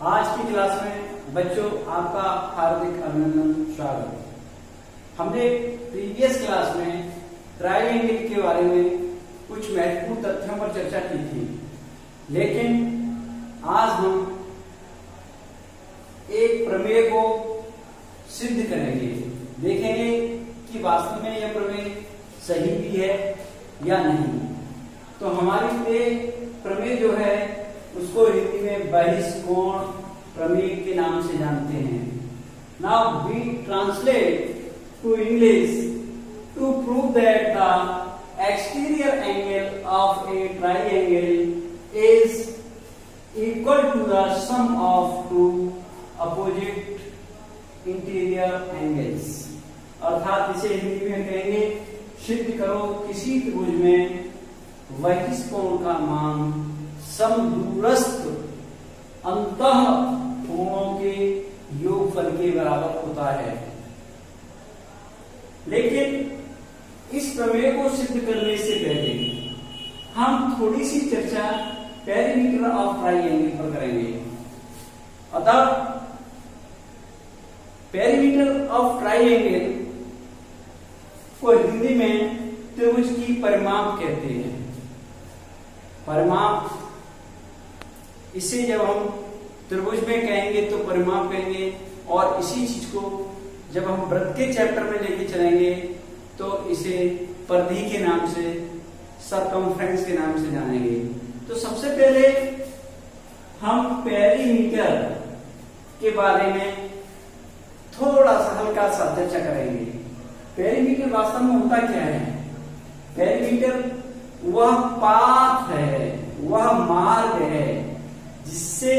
आज की क्लास में बच्चों आपका हार्दिक अभिनंदन, स्वागत। हमने प्रीवियस क्लास में ट्रायंगल के बारे में कुछ महत्वपूर्ण तथ्यों पर चर्चा की थी, लेकिन आज हम एक प्रमेय को सिद्ध करेंगे। देखेंगे कि वास्तव में यह प्रमेय सही भी है या नहीं। तो हमारी ये प्रमेय जो है उसको हिंदी में बहिष्कोण प्रमेय के नाम से जानते हैं। Now we translate to English to prove that the exterior angle of a triangle is equal to the sum of two opposite interior angles. अर्थात इसे हिंदी में कहेंगे, सिद्ध करो किसी त्रिभुज में बहिष्कोण का मान समदूरस्थ अंतः कोणों के योगफल के बराबर होता है। लेकिन इस प्रमेय को सिद्ध करने से पहले हम थोड़ी सी चर्चा पेरीमीटर ऑफ ट्रायंगल पर करेंगे। अतः पेरीमीटर ऑफ ट्रायंगल को हिंदी में त्रिभुज की परिमाप कहते हैं। परिमाप, इसे जब हम त्रिभुज में कहेंगे तो परिमाप कहेंगे, और इसी चीज को जब हम वृत्त के चैप्टर में लेके चलेंगे तो इसे परिधि के नाम से, सरकमफ्रेंस के नाम से जानेंगे। तो सबसे पहले हम पेरीमीटर के बारे में थोड़ा सा हल्का सा चर्चा करेंगे। पेरीमीटर वास्तव में होता क्या है? पेरीमीटर वह पाथ है, वह मार्ग है जिससे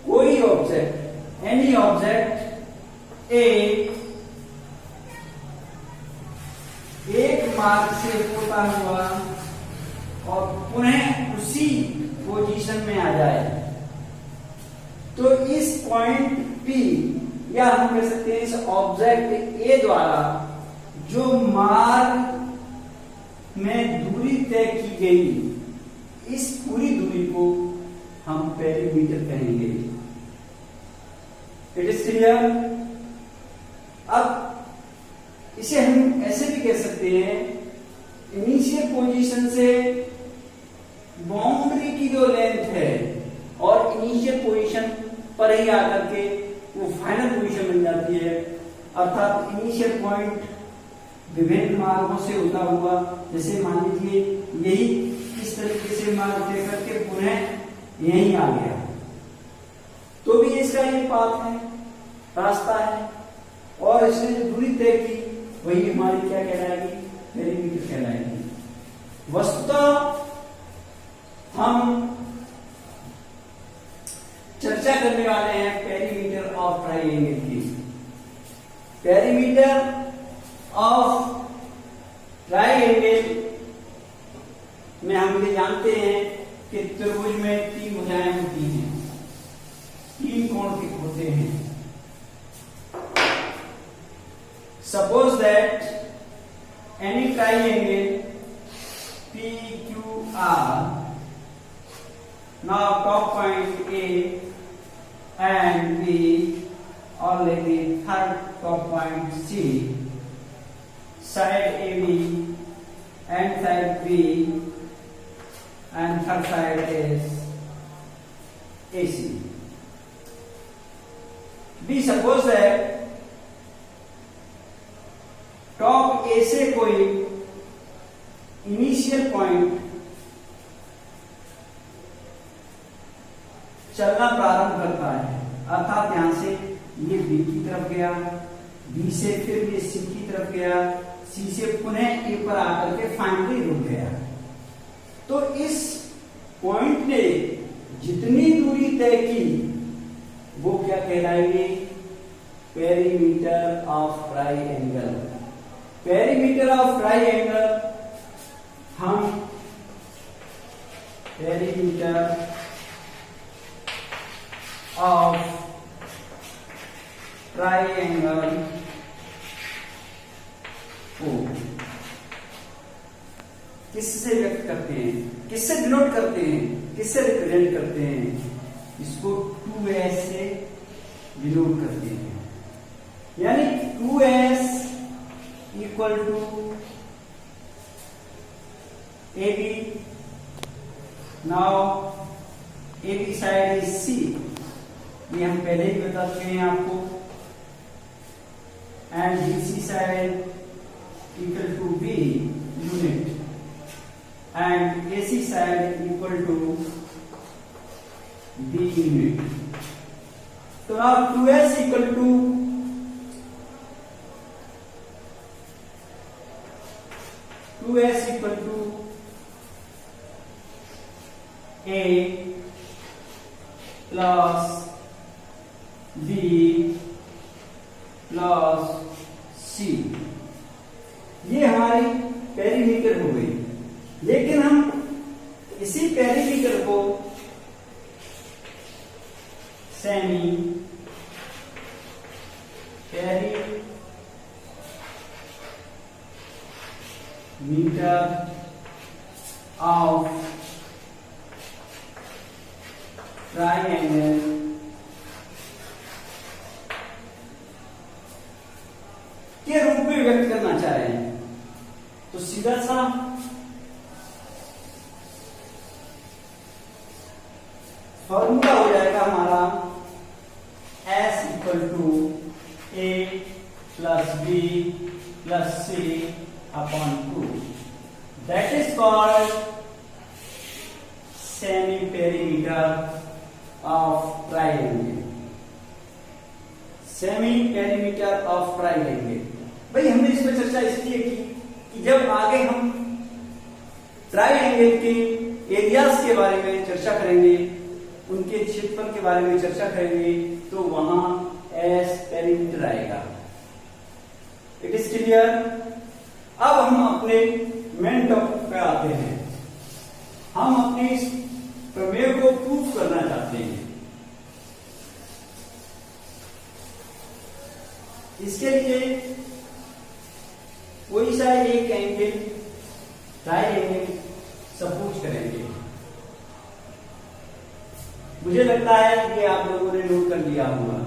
कोई ऑब्जेक्ट, एनी ऑब्जेक्ट एक मार्ग से होता हुआ और पुनः उसी पोजीशन में आ जाए। तो इस पॉइंट P, या हम कह सकते हैं इस ऑब्जेक्ट A द्वारा जो मार्ग में दूरी तय की गई, इस पूरी दूरी को हम पेरीमीटर कहेंगे। It is clear? अब इसे हम ऐसे भी कह सकते हैं, इनिशियल पोजीशन से बाउंड्री की जो लेंथ है और इनिशियल पोजीशन पर ही आकर के वो फाइनल पोजीशन बन जाती है। अर्थात इनिशियल पॉइंट विभिन्न मार्गों से होता हुआ, जैसे मान लीजिए यही इस तरीके से मार्ग तय करके पुनः यहीं आ गया, तो भी इसका ये पाथ है, रास्ता है, और इसने जो दूरी तय की वही हमारी क्या कहलाएगी? पेरीमीटर कहलाएगी। वस्तुतः हम चर्चा करने वाले हैं पेरीमीटर ऑफ ट्रायंगल की। पेरीमीटर ऑफ ट्रायंगल में हम ये जानते हैं कि त्रिभुज में तीन भुजाएं होती हैं, तीन कोण के होते हैं। Suppose that any triangle PQR, now top point A and B, or like the third top point C, side AB and side B, and third side is AC. We suppose that top A से कोई initial point चलना प्रारंभ करता है। अर्थात यहां से ये B की तरफ गया, B से फिर ये C की तरफ गया, C से पुनः A पर आकर के फाइनली रुक गया। तो इस पॉइंट ने जितनी दूरी तय की वो क्या कहलाएगी? Perimeter of triangle. Perimeter of triangle हम पेरीमीटर ऑफ ट्रायंगल को किससे व्यक्त करते हैं, किससे डिनोट करते हैं, किससे रिप्रेजेंट करते हैं? इसको 2s से डिनोट करते हैं, यानी 2s equal to AB। Now AB side is C, ये हम पहले ही बता चुके हैं आपको। And BC side equal to B unit and AC side equal to B unit. तो अब 2s equal to A plus B plus C, ये हमारी पेरीमीटर हो गई। लेकिन हम इसी पेरीमीटर को सेमी पेरीमीटर ऑफ ट्राइंगल के रूप में व्यक्त करना चाह रहे हैं, तो सीधा सा फॉर्मूला हो जाएगा हमारा S equal to A plus B plus C upon 2, that is called semi perimeter of triangle. Semi perimeter of triangle, भाई हमने इस पर चर्चा इसलिए की कि जब आगे हम ट्राइंगल के एरियाज के बारे में चर्चा करेंगे, उनके क्षेत्रफल के बारे में चर्चा करेंगे, तो वहां एस पेरीमीटर आएगा। It is clear. अब हम अपने मेन टॉपिक पे आते हैं। हम अपने इस प्रमेय को प्रूफ करना चाहते हैं। इसके लिए कोई सा एक एंगल ट्राइंगल सपोज करेंगे। मुझे लगता है कि आप लोगों ने नोट कर लिया होगा।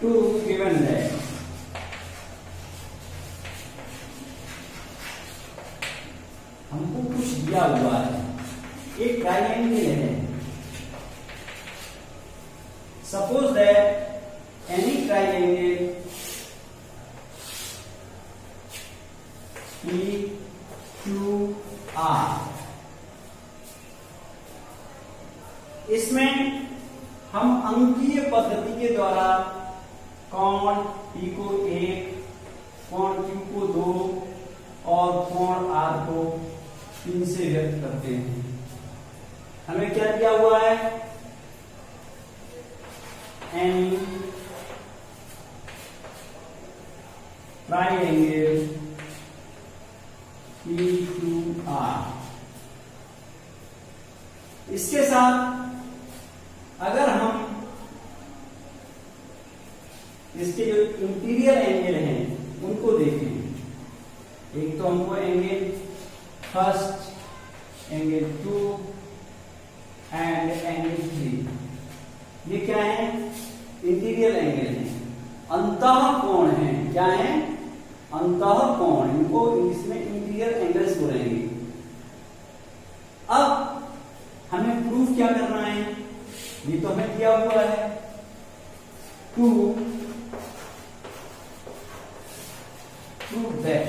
टू गिवन है, हमको कुछ दिया हुआ है, एक ट्राइंगल है। Suppose that any triangle PQR, इसमें हम अंकीय पद्धति के द्वारा कोण P को 1, कोण Q को 2 और कोण R को 3 से व्यक्त करते हैं। हमें क्या दिया हुआ है? एनी ट्राइंगल PQR, इसके साथ अगर हम इसके जो इंटीरियर एंगल हैं उनको देखें, एक तो हमको angle first, angle 2 and angle 3, ये क्या है? इंटीरियर एंगल है, अंतः कोण है। क्या है? अंतः कोण, इनको इंग्लिश में इंटीरियर एंगल्स बोलेंगे। अब हमें प्रूफ क्या करना है? ये तो हमें दिया हुआ है, प्रूफ दैट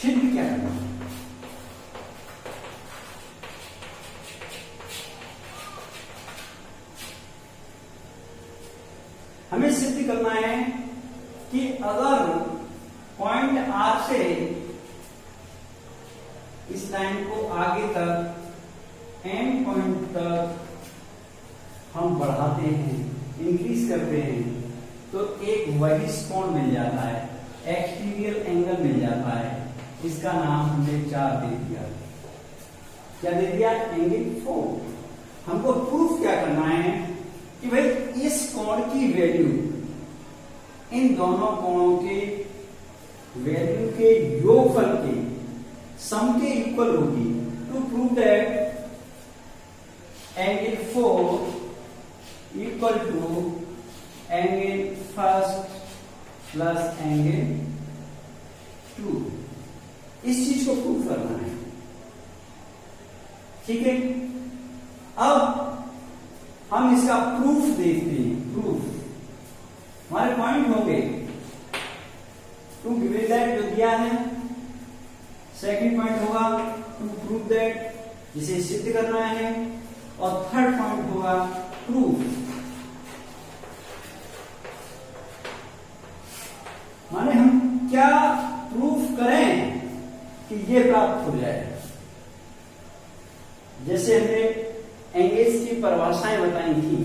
सिद्ध क्या करना है? हमें सिद्ध करना है कि अगर पॉइंट R से इस लाइन को आगे तक एंड पॉइंट तक हम बढ़ाते हैं, इंक्रीज करते हैं, तो एक वही कोण मिल जाता है। एक्सटीरियर एंगल मिल जाता है, इसका नाम हमने 4 दे दिया। क्या दे दिया? एंगल 4। हमको प्रूफ क्या करना है कि भाई इस कोण की वैल्यू इन दोनों कोणों के वैल्यू के योगफल के सम के इक्वल होगी। To prove that angle 4 equal to angle first plus angle 2, इस चीज को प्रूव करना है। ठीक है, अब हम इसका प्रूफ देखते हैं। प्रूफ हमारे पॉइंट होंगे टू गिवन दैट जो दिया है, सेकंड पॉइंट होगा टू प्रूव दैट जिसे सिद्ध करना है, और थर्ड पॉइंट होगा प्रूफ, माने हम क्या प्रूफ करें कि ये प्राप्त हो जाए। जैसे हमने एंगल्स की परिभाषाएं बताई थी,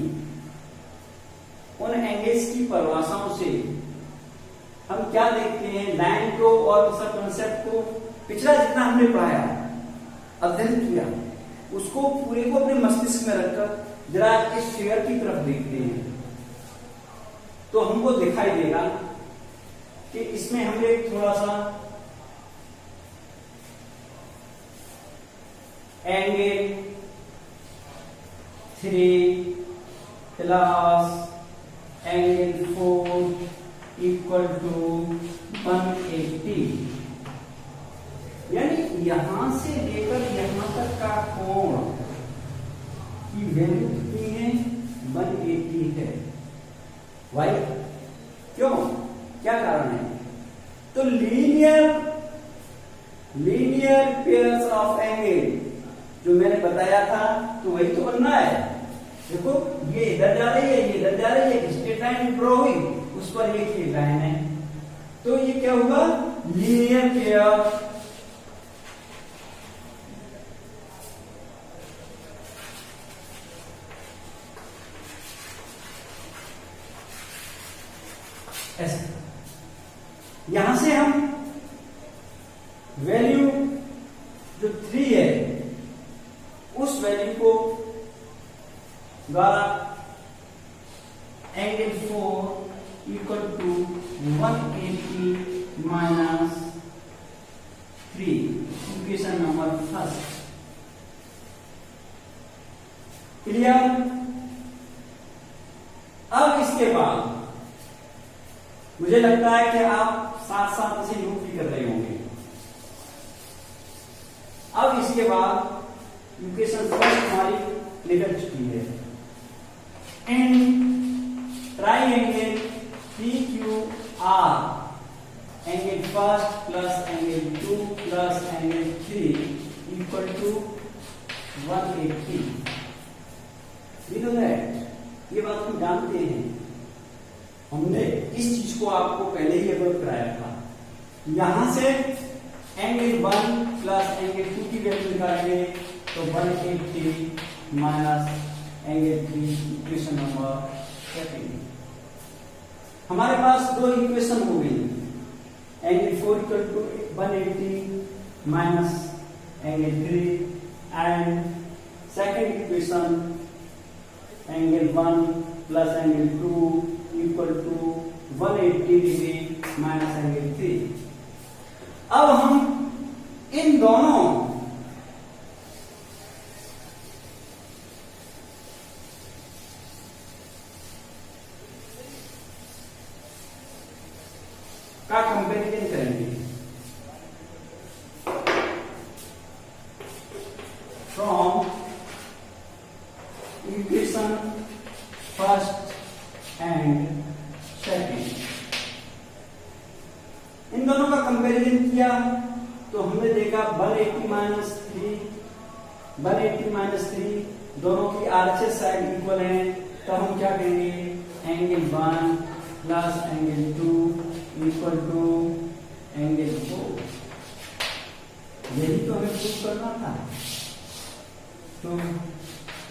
उन एंगल्स की परिभाषाओं से हम क्या देखते हैं, लाइन को और सब कंसेप्ट को पिछला जितना हमने पढ़ाया, अध्ययन किया, उसको पूरे को अपने मस्तिष्क में रखकर जरा इस फिगर की तरफ देखते हैं, तो हमको दिखाई देगा कि इसमें हमने थोड़ा सा angle 3 plus angle 4 equal to 180, यानी यहां से लेकर यहां तक का कोण की वैल्यू कितनी है? 180 है। वाई? क्यों? क्या कारण है? तो लीनियर पेयर्स ऑफ एंगल जो मैंने बताया था, तो वही तो बनना है। देखो ये इधर जा रही है, ये इधर जा रही है, स्ट्रेट लाइन ड्रॉ हुई, उस पर ये एक लाइन है, तो ये क्या हुआ? लीनियर पेयर ऐसे। यहां से हम वैल्यू जो 3 है उस वैल्यू को द्वारा angle 4 equal to 180 minus 3, equation number first. Clear? अब इसके बाद मुझे लगता है कि आप साथ साथ इसे नोट भी कर रहे होंगे। अब इसके बाद इक्वेशन फर्स्ट हमारी निकल चुकी है। In triangle PQR angle first plus angle 2 plus angle 3 equal to 180। You know that, ये बात हम जानते हैं, हमने इस चीज को आपको पहले ही अवगत कराया था। यहां से एंगल 1 प्लस एंगल 2 की वैल्यू निकालेंगे तो 180 minus angle 3, equation number second. हमारे पास दो इक्वेशन हो गई, angle 4 equal to 180 minus angle 3 and second equation angle 1 plus angle 2 equal to 180 degree minus angle 3। अब हम इन दोनों का कंपैरिजन करेंगे। From equation first and second, इन दोनों का कंपैरिजन किया तो हमने देखा 180 माइनस 3 दोनों की आरएचएस साइड इक्वल है, तो हम क्या कहेंगे? Angle 1 plus angle 2 equal to angle 4। यही तो हमें प्रूव करना था। तो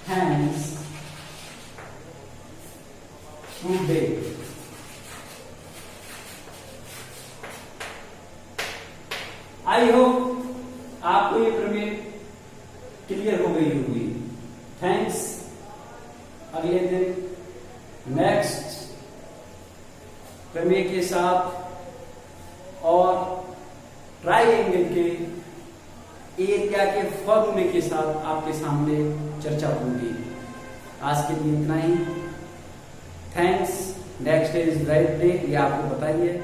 हैंस प्रूव आई होप आपको ये प्रमेय क्लियर हो गई होगी। थैंक्स। अगले दिन नेक्स्ट प्रमेय के साथ और ट्राइंगल के एरिया के फॉर्मूले के साथ आपके सामने चर्चा होगी। आज के लिए इतना ही। Thanks. Next is right day, ये आपको बताइए।